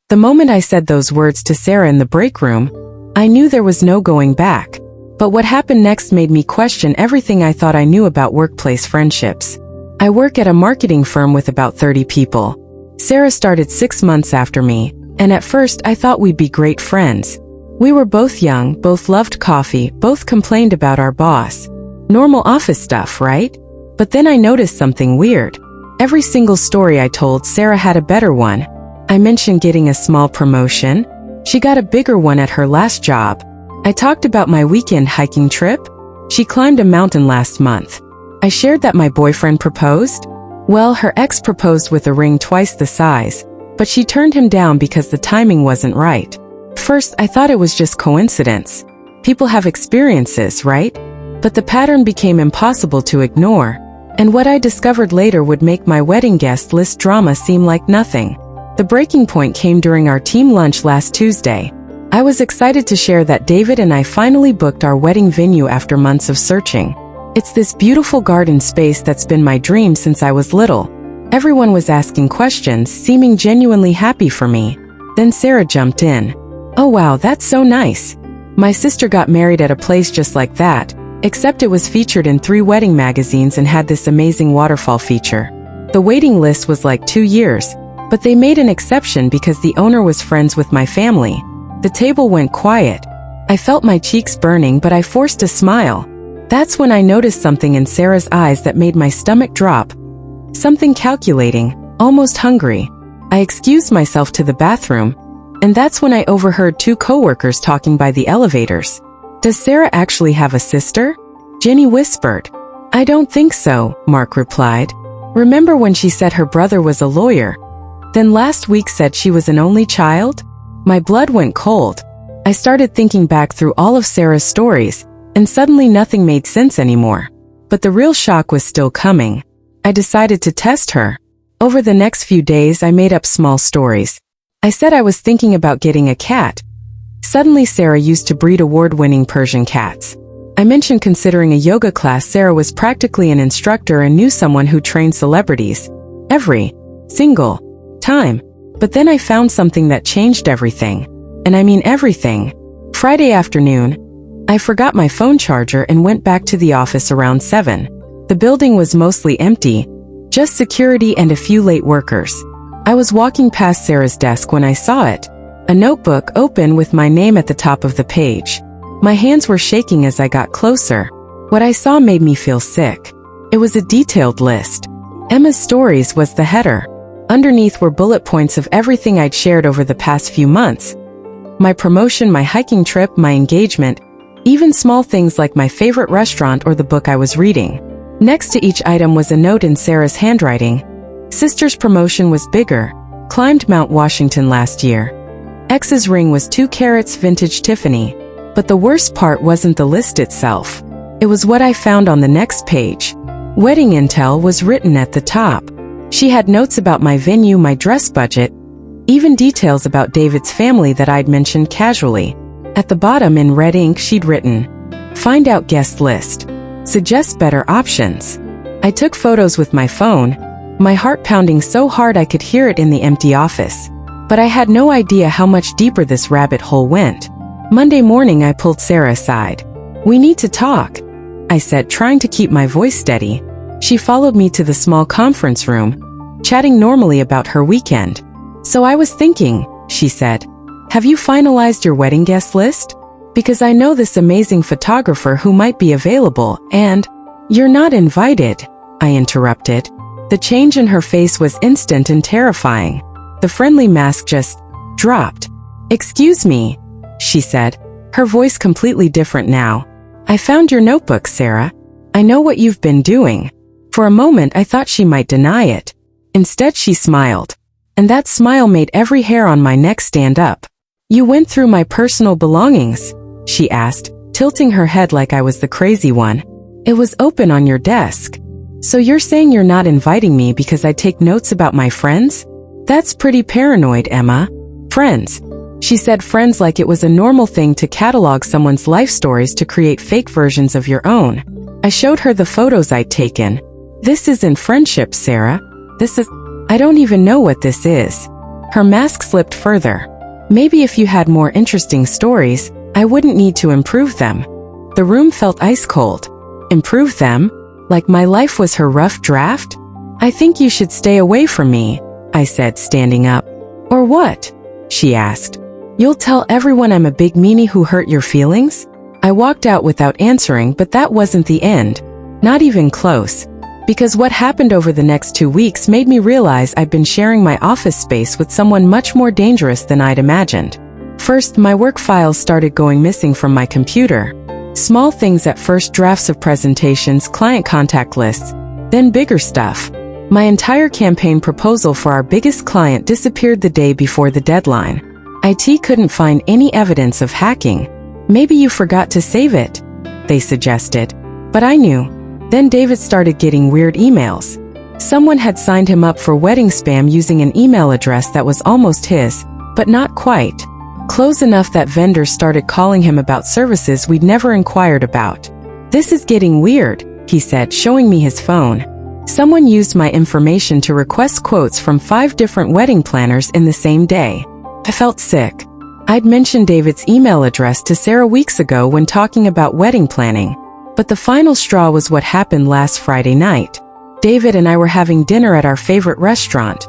The moment I said those words to Sarah in the break room, I knew there was no going back. But what happened next made me question everything I thought I knew about workplace friendships. I work at a marketing firm with about 30 people. Sarah started 6 months after me, and at first I thought we'd be great friends. We were both young, both loved coffee, both complained about our boss. Normal office stuff, right? But then I noticed something weird. Every single story I told, Sarah had a better one. I mentioned getting a small promotion. She got a bigger one at her last job. I talked about my weekend hiking trip. She climbed a mountain last month. I shared that my boyfriend proposed. Well, her ex proposed with a ring twice the size, but she turned him down because the timing wasn't right. First, I thought it was just coincidence. People have experiences, right? But the pattern became impossible to ignore, and what I discovered later would make my wedding guest list drama seem like nothing. The breaking point came during our team lunch last Tuesday. I was excited to share that David and I finally booked our wedding venue after months of searching. It's this beautiful garden space that's been my dream since I was little. Everyone was asking questions, seeming genuinely happy for me. Then Sarah jumped in. "Oh wow, that's so nice. My sister got married at a place just like that, except it was featured in 3 wedding magazines and had this amazing waterfall feature. The waiting list was like 2 years, but they made an exception because the owner was friends with my family." The table went quiet. I felt my cheeks burning, but I forced a smile. That's when I noticed something in Sarah's eyes that made my stomach drop. Something calculating, almost hungry. I excused myself to the bathroom, and that's when I overheard 2 coworkers talking by the elevators. "Does Sarah actually have a sister?" Jenny whispered. "I don't think so," Mark replied. "Remember when she said her brother was a lawyer? Then last week said she was an only child?" My blood went cold. I started thinking back through all of Sarah's stories, and suddenly nothing made sense anymore. But the real shock was still coming. I decided to test her. Over the next few days, I made up small stories. I said I was thinking about getting a cat. Suddenly Sarah used to breed award-winning Persian cats. I mentioned considering a yoga class. Sarah was practically an instructor and knew someone who trained celebrities. Every single time. But then I found something that changed everything. And I mean everything. Friday afternoon, I forgot my phone charger and went back to the office around 7. The building was mostly empty, just security and a few late workers. I was walking past Sarah's desk when I saw it. A notebook open with my name at the top of the page. My hands were shaking as I got closer. What I saw made me feel sick. It was a detailed list. Emma's Stories was the header. Underneath were bullet points of everything I'd shared over the past few months. My promotion, my hiking trip, my engagement, even small things like my favorite restaurant or the book I was reading. Next to each item was a note in Sarah's handwriting. Sister's promotion was bigger. Climbed Mount Washington last year. Ex's ring was 2 carats vintage Tiffany. But the worst part wasn't the list itself. It was what I found on the next page. Wedding intel was written at the top. She had notes about my venue, my dress budget, even details about David's family that I'd mentioned casually. At the bottom in red ink she'd written, "Find out guest list. Suggest better options." I took photos with my phone, my heart pounding so hard I could hear it in the empty office. But I had no idea how much deeper this rabbit hole went. Monday morning I pulled Sarah aside. "We need to talk," I said, trying to keep my voice steady. She followed me to the small conference room, chatting normally about her weekend. "So I was thinking," she said, "have you finalized your wedding guest list? Because I know this amazing photographer who might be available, and—" "You're not invited," I interrupted. The change in her face was instant and terrifying. The friendly mask just dropped. "Excuse me," she said, her voice completely different now. "I found your notebook, Sarah. I know what you've been doing." For a moment I thought she might deny it. Instead she smiled. And that smile made every hair on my neck stand up. "You went through my personal belongings?" she asked, tilting her head like I was the crazy one. "It was open on your desk. So you're saying you're not inviting me because I take notes about my friends? That's pretty paranoid, Emma." "Friends." She said friends like it was a normal thing to catalog someone's life stories to create fake versions of your own. I showed her the photos I'd taken. "This isn't friendship, Sarah. This is—" "I don't even know what this is." Her mask slipped further. Maybe if you had more interesting stories, I wouldn't need to improve them. The room felt ice cold. Improve them? Like my life was her rough draft? I think you should stay away from me, I said, standing up. Or what? She asked. You'll tell everyone I'm a big meanie who hurt your feelings? I walked out without answering, but that wasn't the end. Not even close. Because what happened over the next 2 weeks made me realize I'd been sharing my office space with someone much more dangerous than I'd imagined. First, my work files started going missing from my computer. Small things at first, drafts of presentations, client contact lists, then bigger stuff. My entire campaign proposal for our biggest client disappeared the day before the deadline. IT couldn't find any evidence of hacking. Maybe you forgot to save it, they suggested. But I knew. Then David started getting weird emails. Someone had signed him up for wedding spam using an email address that was almost his, but not quite. Close enough that vendors started calling him about services we'd never inquired about. This is getting weird, he said, showing me his phone. Someone used my information to request quotes from 5 different wedding planners in the same day. I felt sick. I'd mentioned David's email address to Sarah weeks ago when talking about wedding planning. But the final straw was what happened last Friday night. David and I were having dinner at our favorite restaurant,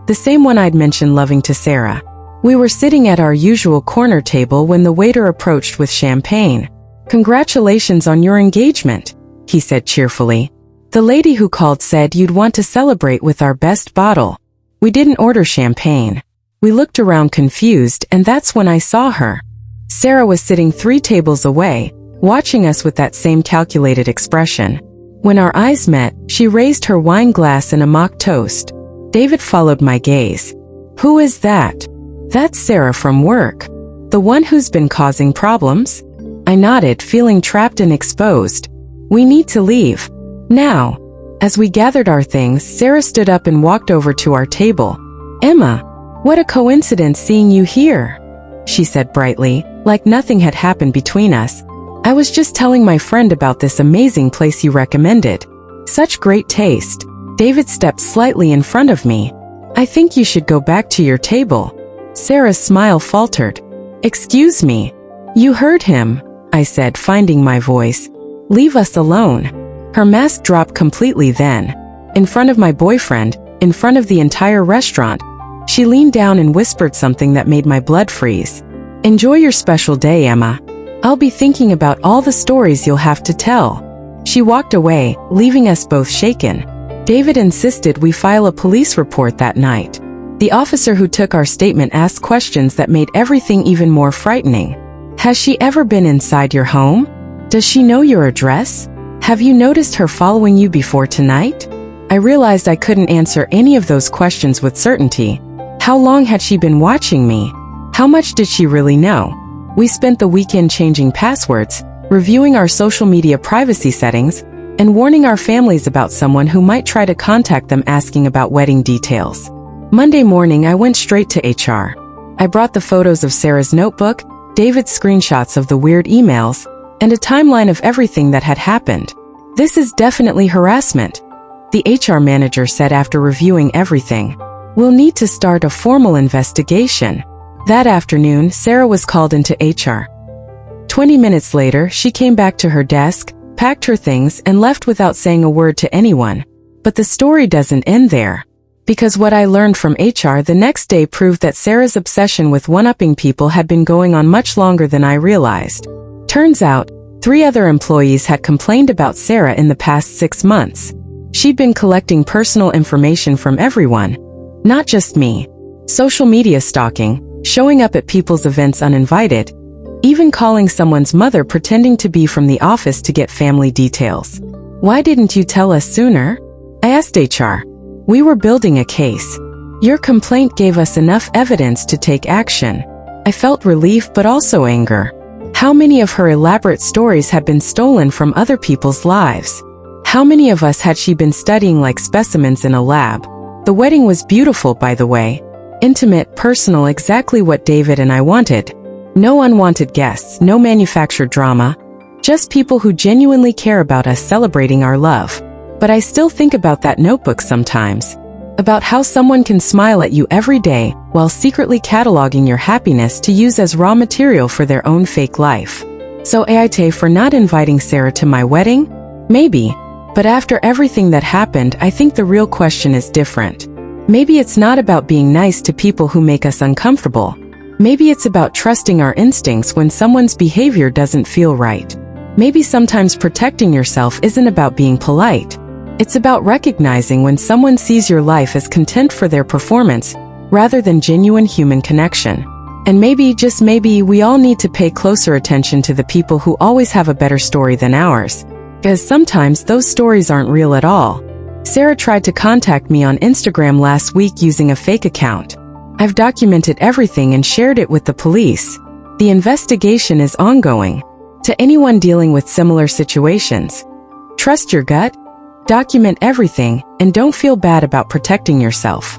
the same one I'd mentioned loving to Sarah. We were sitting at our usual corner table when the waiter approached with champagne. Congratulations on your engagement, he said cheerfully. The lady who called said you'd want to celebrate with our best bottle. We didn't order champagne. We looked around confused, and that's when I saw her. Sarah was sitting 3 tables away, watching us with that same calculated expression. When our eyes met, she raised her wine glass in a mock toast. David followed my gaze. Who is that? That's Sarah from work. The one who's been causing problems? I nodded, feeling trapped and exposed. We need to leave. Now. As we gathered our things, Sarah stood up and walked over to our table. Emma, what a coincidence seeing you here, she said brightly, like nothing had happened between us. I was just telling my friend about this amazing place you recommended. Such great taste. David stepped slightly in front of me. I think you should go back to your table. Sarah's smile faltered. Excuse me. You heard him, I said, finding my voice. Leave us alone. Her mask dropped completely then. In front of my boyfriend, in front of the entire restaurant, she leaned down and whispered something that made my blood freeze. Enjoy your special day, Emma. I'll be thinking about all the stories you'll have to tell. She walked away, leaving us both shaken. David insisted we file a police report that night. The officer who took our statement asked questions that made everything even more frightening. Has she ever been inside your home? Does she know your address? Have you noticed her following you before tonight? I realized I couldn't answer any of those questions with certainty. How long had she been watching me? How much did she really know? We spent the weekend changing passwords, reviewing our social media privacy settings, and warning our families about someone who might try to contact them asking about wedding details. Monday morning, I went straight to HR. I brought the photos of Sarah's notebook, David's screenshots of the weird emails, and a timeline of everything that had happened. This is definitely harassment, the HR manager said after reviewing everything. We'll need to start a formal investigation. That afternoon, Sarah was called into HR. 20 minutes later, she came back to her desk, packed her things, and left without saying a word to anyone. But the story doesn't end there. Because what I learned from HR the next day proved that Sarah's obsession with one-upping people had been going on much longer than I realized. Turns out, 3 other employees had complained about Sarah in the past 6 months. She'd been collecting personal information from everyone, not just me. Social media stalking, showing up at people's events uninvited, even calling someone's mother pretending to be from the office to get family details. Why didn't you tell us sooner? I asked HR. We were building a case. Your complaint gave us enough evidence to take action. I felt relief but also anger. How many of her elaborate stories had been stolen from other people's lives? How many of us had she been studying like specimens in a lab? The wedding was beautiful, by the way. Intimate, personal, exactly what David and I wanted. No unwanted guests, no manufactured drama. Just people who genuinely care about us celebrating our love. But I still think about that notebook sometimes. about how someone can smile at you every day while secretly cataloging your happiness to use as raw material for their own fake life. So AITA for not inviting Sarah to my wedding? Maybe. But after everything that happened, I think the real question is different. Maybe it's not about being nice to people who make us uncomfortable. Maybe it's about trusting our instincts when someone's behavior doesn't feel right. Maybe sometimes protecting yourself isn't about being polite. It's about recognizing when someone sees your life as content for their performance, rather than genuine human connection. And maybe, just maybe, we all need to pay closer attention to the people who always have a better story than ours. Because sometimes those stories aren't real at all. Sarah tried to contact me on Instagram last week using a fake account. I've documented everything and shared it with the police. The investigation is ongoing. To anyone dealing with similar situations, trust your gut, document everything, and don't feel bad about protecting yourself.